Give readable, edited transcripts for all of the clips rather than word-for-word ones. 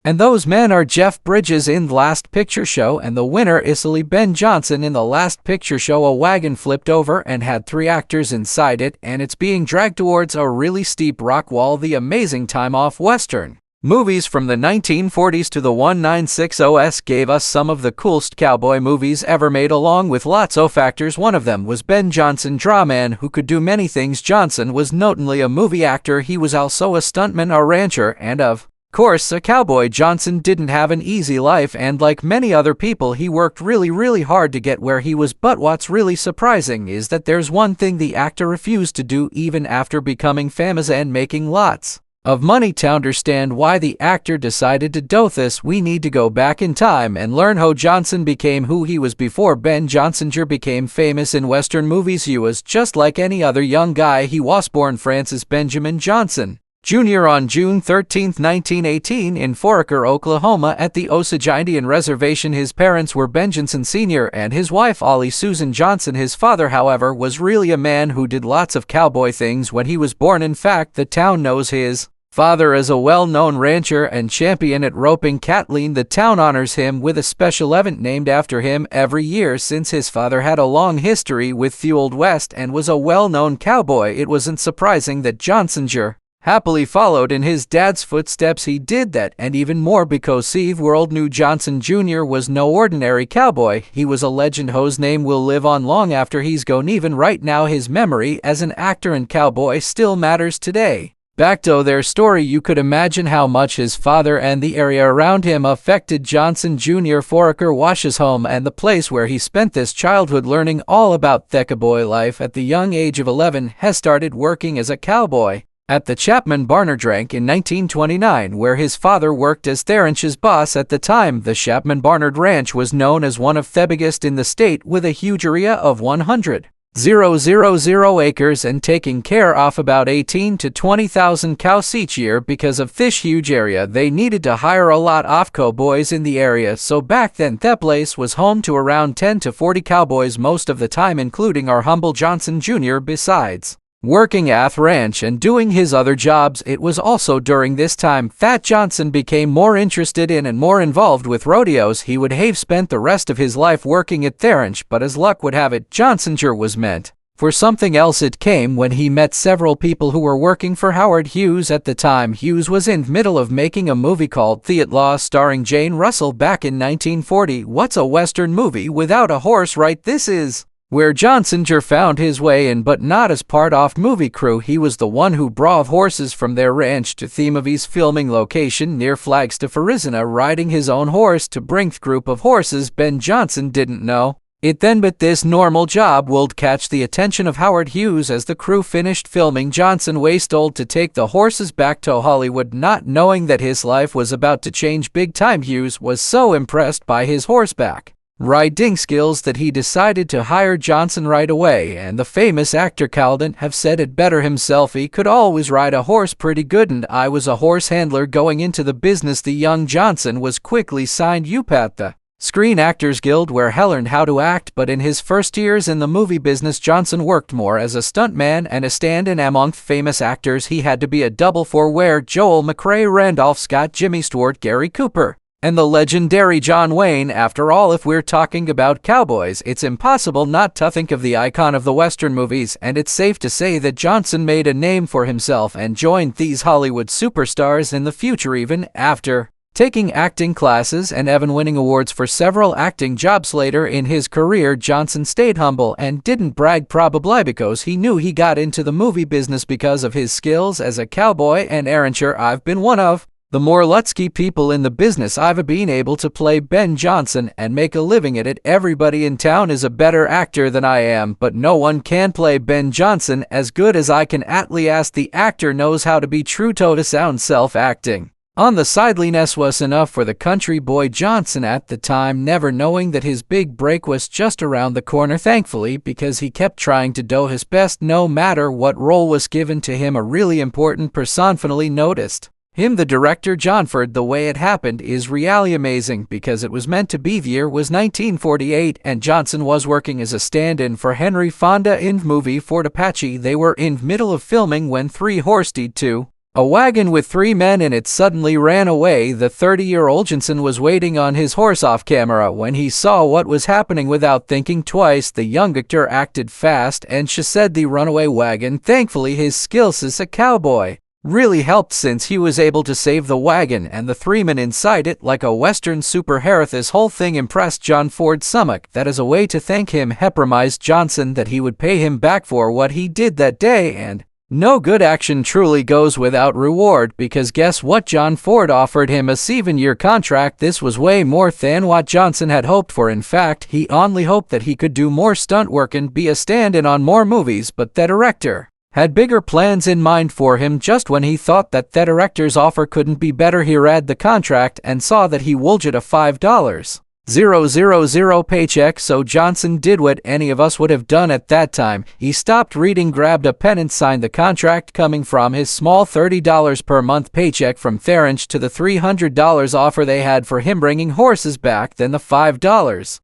And those men are Jeff Bridges in The Last Picture Show and the winner Isily Ben Johnson in The Last Picture Show. A wagon flipped over and had 3 actors inside it, and it's being dragged towards a really steep rock wall. The Amazing Time Off Western. Movies from the 1940s to the 1960s gave us some of the coolest cowboy movies ever made, along with lots of factors. One of them was Ben Johnson, drawman who could do many things. Johnson was notably a movie actor. He was also a stuntman, a rancher, and of course a cowboy. Johnson didn't have an easy life, and like many other people, he worked really hard to get where he was. But what's really surprising is that there's one thing the actor refused to do even after becoming famous and making lots of money. To understand why the actor decided to do this, we need to go back in time and learn how Johnson became who he was before Ben Johnson became famous in Western movies. He was just like any other young guy. He was born Francis Benjamin Johnson Jr. on June 13, 1918 in Foraker, Oklahoma at the Osage Indian Reservation. His parents were Ben Johnson Sr. and his wife Ollie Susan Johnson. His father, however, was really a man who did lots of cowboy things when he was born. In fact, the town knows his father as a well-known rancher and champion at roping cattle. The town honors him with a special event named after him every year. Since his father had a long history with the Old West and was a well-known cowboy, it wasn't surprising that Johnson happily followed in his dad's footsteps. He did that, and even more, because the world knew Johnson Jr. was no ordinary cowboy. He was a legend whose name will live on long after he's gone. Even right now, his memory as an actor and cowboy still matters today. Back to their story, you could imagine how much his father and the area around him affected Johnson Jr. Foraker was his home and the place where he spent this childhood learning all about the cowboy life. At the young age of 11, he started working as a cowboy at the Chapman Barnard Ranch in 1929, where his father worked as the ranch's boss. At the time, the Chapman Barnard Ranch was known as one of the biggest in the state, with a huge area of 100,000 acres and taking care of about 18 to 20,000 cows each year. Because of this huge area, they needed to hire a lot of cowboys in the area, so back then the place was home to around 10 to 40 cowboys most of the time, including our humble Johnson Jr. Besides working at the ranch and doing his other jobs, it was also during this time that Johnson became more interested in and more involved with rodeos. He would have spent the rest of his life working at the ranch, but as luck would have it, Johnson was meant for something else. It came when he met several people who were working for Howard Hughes. At the time, Hughes was in the middle of making a movie called The Outlaw starring Jane Russell back in 1940. What's a Western movie without a horse, right? This is where Johnson found his way in, but not as part of movie crew. He was the one who brought horses from their ranch to the movie's filming location near Flagstaff, Arizona, riding his own horse to bring the group of horses. Ben Johnson didn't know it then, but this normal job would catch the attention of Howard Hughes. As the crew finished filming, Johnson was told to take the horses back to Hollywood, not knowing that his life was about to change big time. Hughes was so impressed by his horseback riding skills that he decided to hire Johnson right away, and the famous actor Calden have said it better himself. He could always ride a horse pretty good, and I was a horse handler going into the business. The young Johnson was quickly signed up at the Screen Actors Guild, where he learned how to act. But in his first years in the movie business, Johnson worked more as a stuntman and a stand-in. Among famous actors he had to be a double for were Joel McCrea, Randolph Scott, Jimmy Stewart, Gary Cooper, and the legendary John Wayne. After all, if we're talking about cowboys, it's impossible not to think of the icon of the Western movies, and it's safe to say that Johnson made a name for himself and joined these Hollywood superstars in the future. Even after taking acting classes and even winning awards for several acting jobs later in his career, Johnson stayed humble and didn't brag, probably because he knew he got into the movie business because of his skills as a cowboy and rancher. I've been one of the more lucky people in the business. I've been able to play Ben Johnson and make a living at it. Everybody in town is a better actor than I am, but no one can play Ben Johnson as good as I can. At least the actor knows how to be true to sound self-acting on the sidelines was enough for the country boy Johnson at the time, never knowing that his big break was just around the corner, thankfully, because he kept trying to do his best no matter what role was given to him. A really important person finally noticed him, the director John Ford. The way it happened is really amazing, because it was meant to be. The year was 1948, and Johnson was working as a stand-in for Henry Fonda in the movie Fort Apache. They were in the middle of filming when 3 horses died. 2 A wagon with 3 men in it suddenly ran away. The 30-year-old Johnson was waiting on his horse off camera. When he saw what was happening, without thinking twice, the young actor acted fast and chased the runaway wagon. Thankfully, his skills as a cowboy really helped, since he was able to save the wagon and the 3 men inside it like a Western superhero. This whole thing impressed John Ford's stomach. That is a way to thank him. He promised Johnson that he would pay him back for what he did that day, and no good action truly goes without reward, because guess what? John Ford offered him a 7-year contract. This was way more than what Johnson had hoped for. In fact, he only hoped that he could do more stunt work and be a stand-in on more movies, but the director had bigger plans in mind for him. Just when he thought that the director's offer couldn't be better, he read the contract and saw that he would get a $5,000 paycheck. So Johnson did what any of us would have done at that time. He stopped reading, grabbed a pen, and signed the contract. Coming from his small $30 per month paycheck from Theronch to the $300 offer they had for him bringing horses back, then the $5,000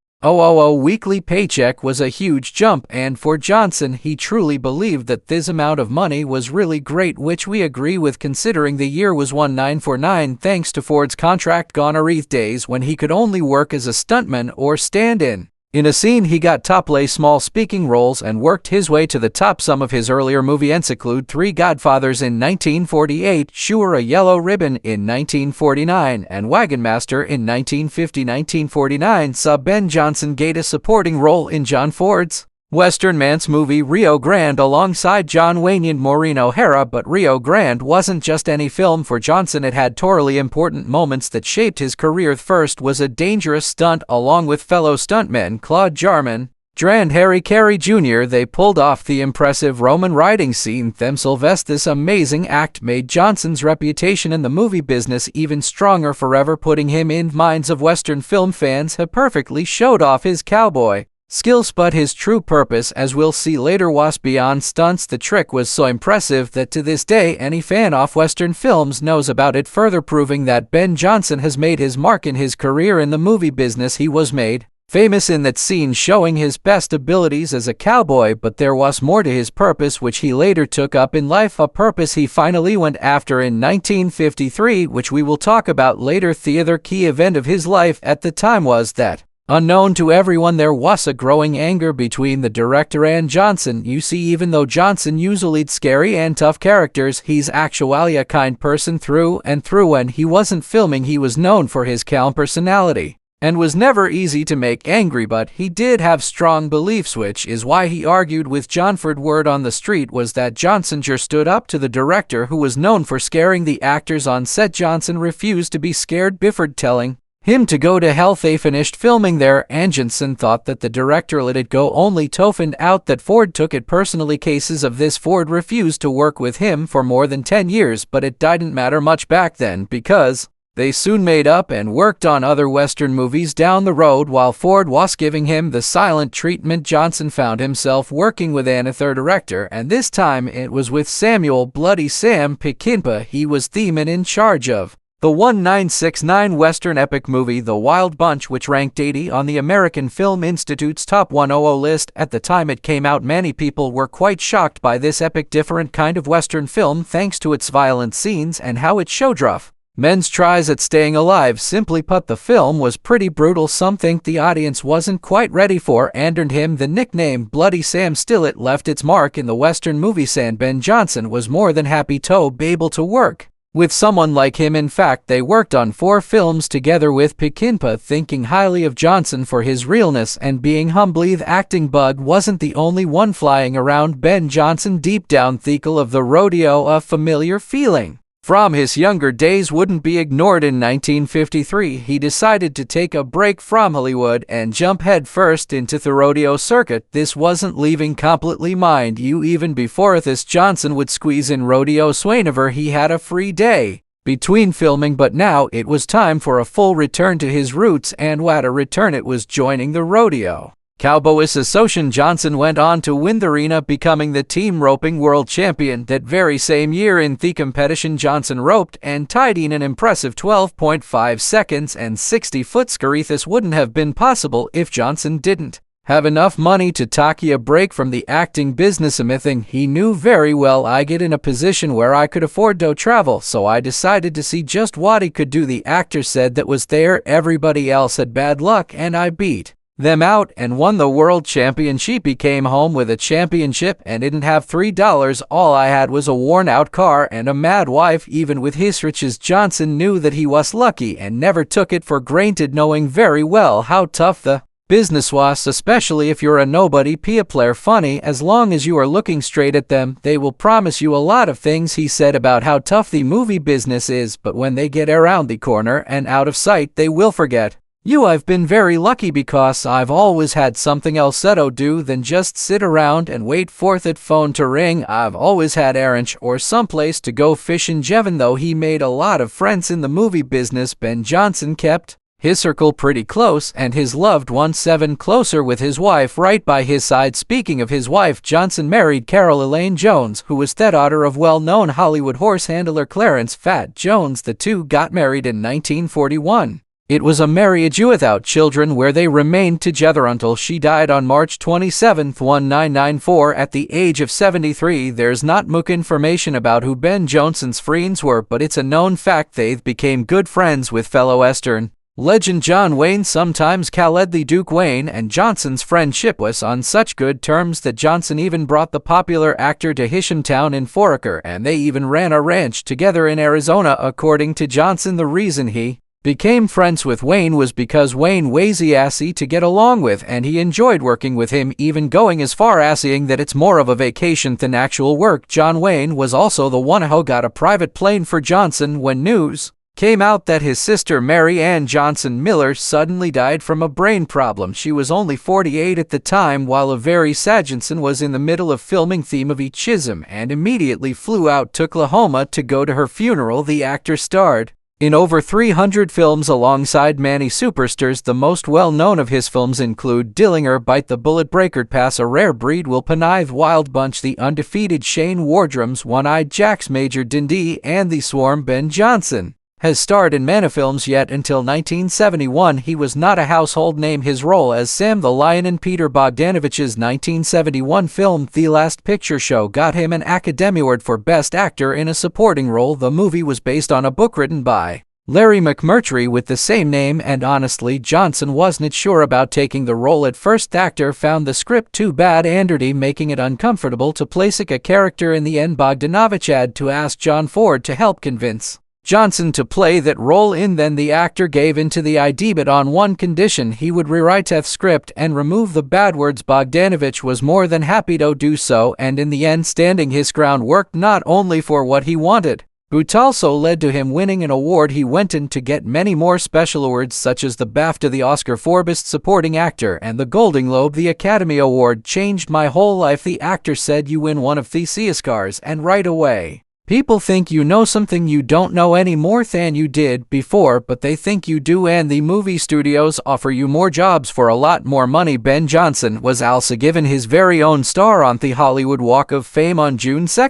weekly paycheck was a huge jump, and for Johnson, he truly believed that this amount of money was really great, which we agree with considering the year was 1949. Thanks to Ford's contract, gone are days when he could only work as a stuntman or stand-in. In a scene, he got to play small speaking roles and worked his way to the top. Some of his earlier movies include Three Godfathers in 1948, Sure a Yellow Ribbon in 1949, and Wagon Master in 1950. 1949 saw Ben Johnson get a supporting role in John Ford's Western Man's movie Rio Grande alongside John Wayne and Maureen O'Hara. But Rio Grande wasn't just any film for Johnson. It had totally important moments that shaped his career. First was a dangerous stunt along with fellow stuntmen Claude Jarman and Harry Carey Jr. They pulled off the impressive Roman riding scene themselves. This amazing act made Johnson's reputation in the movie business even stronger, forever putting him in minds of Western film fans. He perfectly showed off his cowboy skills, but his true purpose, as we'll see later, was beyond stunts. The trick was so impressive that to this day any fan of Western films knows about it, further proving that Ben Johnson has made his mark in his career in the movie business. He was made famous in that scene showing his best abilities as a cowboy, but there was more to his purpose, which he later took up in life, a purpose he finally went after in 1953, which we will talk about later. The other key event of his life at the time was that, unknown to everyone, there was a growing anger between the director and Johnson. You see, even though Johnson usually scary and tough characters, he's actually a kind person through and through. When he wasn't filming, he was known for his calm personality and was never easy to make angry, but he did have strong beliefs, which is why he argued with John Ford. Word on the street was that Johnson stood up to the director, who was known for scaring the actors on set. Johnson refused to be scared, Bifford telling him to go to hell. They finished filming there, and Johnson thought that the director let it go, only to find out that Ford took it personally. Cases of this: Ford refused to work with him for more than 10 years, but it didn't matter much back then because they soon made up and worked on other Western movies down the road. While Ford was giving him the silent treatment, Johnson found himself working with another director, and this time it was with Samuel "Bloody Sam" Peckinpah. He was the man in charge of the 1969 Western epic movie The Wild Bunch, which ranked 80 on the American Film Institute's top 100 list. At the time it came out, many people were quite shocked by this epic, different kind of Western film, thanks to its violent scenes and how it showed rough men's tries at staying alive. Simply put, the film was pretty brutal. Some think the audience wasn't quite ready for and earned him the nickname Bloody Sam. Still, it left its mark in the Western movie scene. Ben Johnson was more than happy to be able to work with someone like him. In fact, they worked on 4 films together with Peckinpah, thinking highly of Johnson for his realness and being humble. The acting bug wasn't the only one flying around Ben Johnson. Deep down, thinkle of the rodeo, a familiar feeling from his younger days, wouldn't be ignored. In 1953, he decided to take a break from Hollywood and jump headfirst into the rodeo circuit. This wasn't leaving completely, mind you. Even before this, Johnson would squeeze in rodeos whenever he had a free day between filming, but now it was time for a full return to his roots, and what a return it was, joining the rodeo Cowboy Association. Johnson went on to win the arena, becoming the team roping world champion. That very same year in the competition, Johnson roped and tied in an impressive 12.5 seconds and 60-foot scare. This wouldn't have been possible if Johnson didn't have enough money to take a break from the acting business. Thing he knew very well I get in a position where I could afford to travel, so I decided to see just what he could do. The actor said that was there. Everybody else had bad luck and I beat them out and won the world championship. He came home with a championship and didn't have $3. All I had was a worn out car and a mad wife. Even with his riches, Johnson knew that he was lucky and never took it for granted, knowing very well how tough the business was, especially if you're a nobody player. Funny, as long as you are looking straight at them, they will promise you a lot of things. He said about how tough the movie business is, but when they get around the corner and out of sight, they will forget you. I've been very lucky because I've always had something else to do than just sit around and wait for that phone to ring. I've always had errands or someplace to go fishing. Even though he made a lot of friends in the movie business, Ben Johnson kept his circle pretty close and his loved ones even closer, with his wife right by his side. Speaking of his wife, Johnson married Carol Elaine Jones, who was the daughter of well-known Hollywood horse handler Clarence "Fat" Jones. The two got married in 1941. It was a marriage without children, where they remained together until she died on March 27, 1994, at the age of 73. There's not much information about who Ben Johnson's friends were, but it's a known fact they became good friends with fellow Western legend John Wayne, sometimes called the Duke Wayne, and Johnson's friendship was on such good terms that Johnson even brought the popular actor to his hometown in Foraker, and they even ran a ranch together in Arizona. According to Johnson, the reason he became friends with Wayne was because Wayne was easy to get along with and he enjoyed working with him, even going as far as saying that it's more of a vacation than actual work. John Wayne was also the one who got a private plane for Johnson when news came out that his sister Mary Ann Johnson Miller suddenly died from a brain problem. She was only 48 at the time, while a very Johnson was in the middle of filming Theme of Chisholm and immediately flew out to Oklahoma to go to her funeral. The actor starred in over 300 films alongside many superstars. The most well-known of his films include Dillinger, Bite the Bullet, Breaker Pass, A Rare Breed, Will Penithe, Wild Bunch, The Undefeated, Shane Wardrum's One-Eyed Jacks, Major Dundee, and The Swarm. Ben Johnson has starred in many films, yet until 1971 he was not a household name. His role as Sam the Lion in Peter Bogdanovich's 1971 film The Last Picture Show got him an Academy Award for Best Actor in a Supporting Role. The movie was based on a book written by Larry McMurtry with the same name, and honestly, Johnson wasn't sure about taking the role at first. The actor found the script too bad and dirty, making it uncomfortable to place a character. In the end, Bogdanovich had to ask John Ford to help convince Johnson to play that role in. Then the actor gave in to the idea, but on one condition: he would rewrite the script and remove the bad words. Bogdanovich was more than happy to do so, and in the end, standing his ground worked not only for what he wanted, but also led to him winning an award. He went on to get many more special awards, such as the BAFTA, the Oscar for Best Supporting Actor, and the Golden Globe. The Academy Award changed my whole life, the actor said. You win one of these Oscars and right away people think you know something you don't know any more than you did before, but they think you do, and the movie studios offer you more jobs for a lot more money. Ben Johnson was also given his very own star on the Hollywood Walk of Fame on June 2,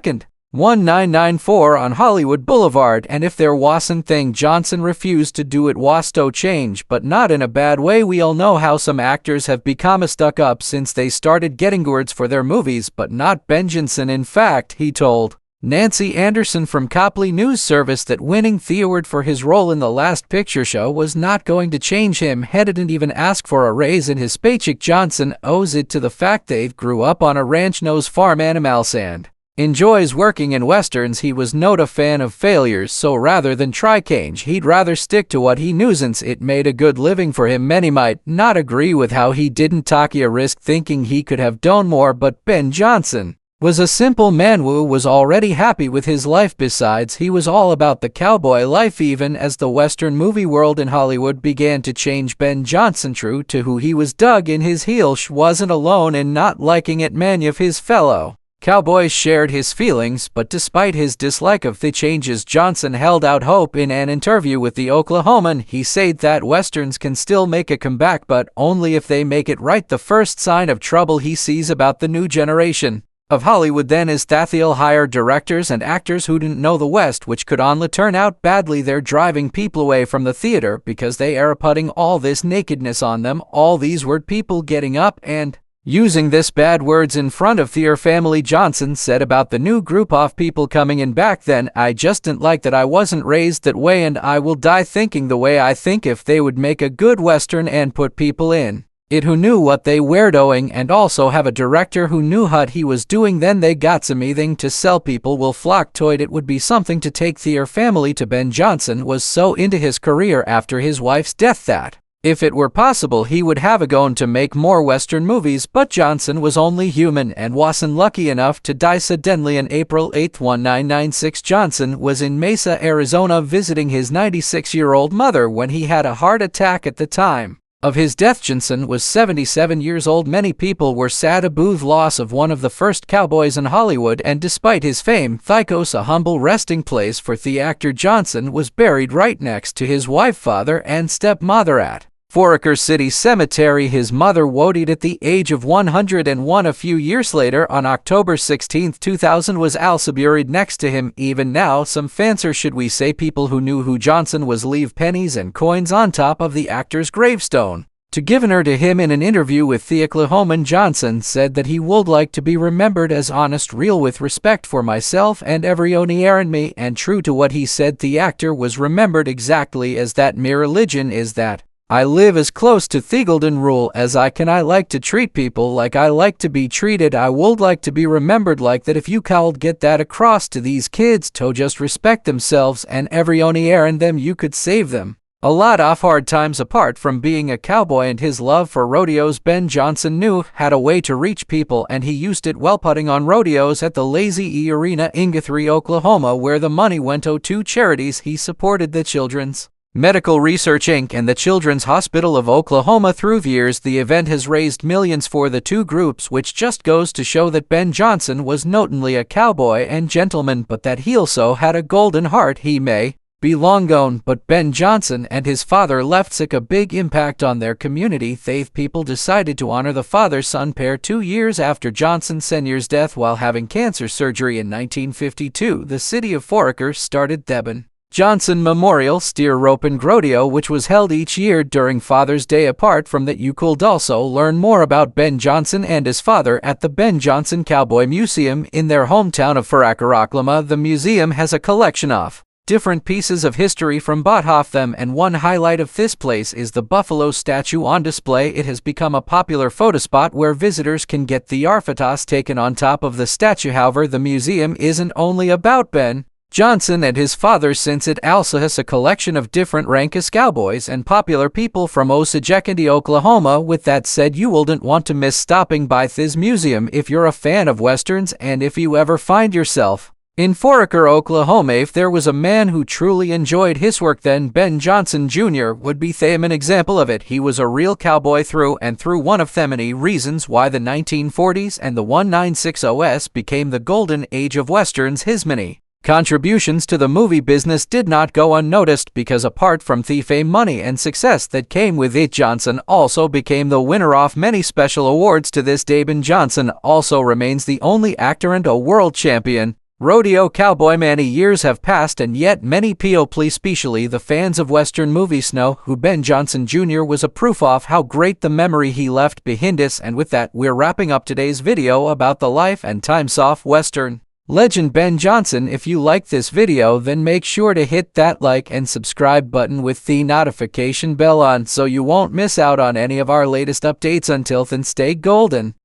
1994 on Hollywood Boulevard, and if there wasn't thing Johnson refused to do, it was to change, but not in a bad way. We all know how some actors have become stuck up since they started getting awards for their movies, but not Ben Johnson. In fact, he told Nancy Anderson from Copley News Service that winning the award for his role in The Last Picture Show was not going to change him. He didn't even ask for a raise in his paycheck. Johnson owes it to the fact they grew up on a ranch, knows farm animals, and enjoys working in westerns. He was not a fan of failures, so rather than try change, he'd rather stick to what he knew since it made a good living for him. Many might not agree with how he didn't take a risk, thinking he could have done more, but Ben Johnson was a simple man who was already happy with his life. Besides, he was all about the cowboy life. Even as the Western movie world in Hollywood began to change, Ben Johnson, true to who he was, dug in his heels. Wasn't alone in not liking it. Many of his fellow cowboys shared his feelings, but despite his dislike of the changes, Johnson held out hope. In an interview with the Oklahoman, he said that westerns can still make a comeback, but only if they make it right. The first sign of trouble he sees about the new generation of Hollywood then is that they'll hire directors and actors who didn't know the West, which could only turn out badly. They're driving people away from the theater because they are putting all this nakedness on them, all these word people getting up and using this bad words in front of their family. Johnson said about the new group of people coming in back then, "I just didn't like that. I wasn't raised that way and I will die thinking the way I think. If they would make a good Western and put people in it who knew what they were doing and also have a director who knew what he was doing, then they got something to sell. People will flock to it. It would be something to take their family to." Ben Johnson was so into his career after his wife's death that if it were possible he would have gone to make more Western movies, but Johnson was only human and wasn't lucky enough to die suddenly on April 8, 1996. Johnson was in Mesa, Arizona visiting his 96-year-old mother when he had a heart attack. At the time of his death, Johnson was 77 years old. Many people were sad about the loss of one of the first cowboys in Hollywood, and despite his fame, Thicos, a humble resting place for the actor, Johnson was buried right next to his wife, father, and stepmother at Foraker City Cemetery. His mother died at the age of 101. A few years later, on October 16, 2000, was also buried next to him. Even now, some fans, or should we say people who knew who Johnson was, leave pennies and coins on top of the actor's gravestone to give honor to him. In an interview with the Oklahoman, Johnson said that he would like to be remembered as honest, real, with respect for myself and everyone around me, and true to what he said. The actor was remembered exactly as that. "My religion is that I live as close to the golden rule as I can. I like to treat people like I like to be treated. I would like to be remembered like that. If you could get that across to these kids to just respect themselves and everyone around them, you could save them a lot of hard times." Apart from being a cowboy and his love for rodeos, Ben Johnson knew had a way to reach people, and he used it well, putting on rodeos at the Lazy E Arena in Guthrie, Oklahoma, where the money went to two charities. He supported the Children's Medical Research Inc. and the Children's Hospital of Oklahoma. Through the years, the event has raised millions for the two groups, which just goes to show that Ben Johnson was not only a cowboy and gentleman, but that he also had a golden heart. He may be long gone, but Ben Johnson and his father left such a big impact on their community. People decided to honor the father-son pair 2 years after Johnson Sr.'s death while having cancer surgery in 1952. The city of Foraker started the Ben Johnson Memorial Steer Roping Rodeo, which was held each year during Father's Day. Apart from that, you could also learn more about Ben Johnson and his father at the Ben Johnson Cowboy Museum in their hometown of Foraker, Oklahoma. The museum has a collection of different pieces of history from both of them, and one highlight of this place is the buffalo statue on display. It has become a popular photo spot where visitors can get the photos taken on top of the statue. However, the museum isn't only about Ben Johnson and his father, since it also has a collection of different rank cowboys and popular people from Osage, Oklahoma. With that said, you wouldn't want to miss stopping by this museum if you're a fan of Westerns, and if you ever find yourself in Foraker, Oklahoma. If there was a man who truly enjoyed his work, then Ben Johnson Jr. would be an example of it. He was a real cowboy through and through. One of the many reasons why the 1940s and the 1960s became the golden age of Westerns. His many contributions to the movie business did not go unnoticed, because apart from the fame, money, and success that came with it, Johnson also became the winner of many special awards. To this day, Ben Johnson also remains the only actor and a world champion rodeo cowboy. Many years have passed, and yet many people, especially the fans of Western movies, know who Ben Johnson Jr. was, a proof of how great the memory he left behind us. And with that, we're wrapping up today's video about the life and times of Western legend Ben Johnson. If you like this video, then make sure to hit that like and subscribe button with the notification bell on so you won't miss out on any of our latest updates. Until then, stay golden.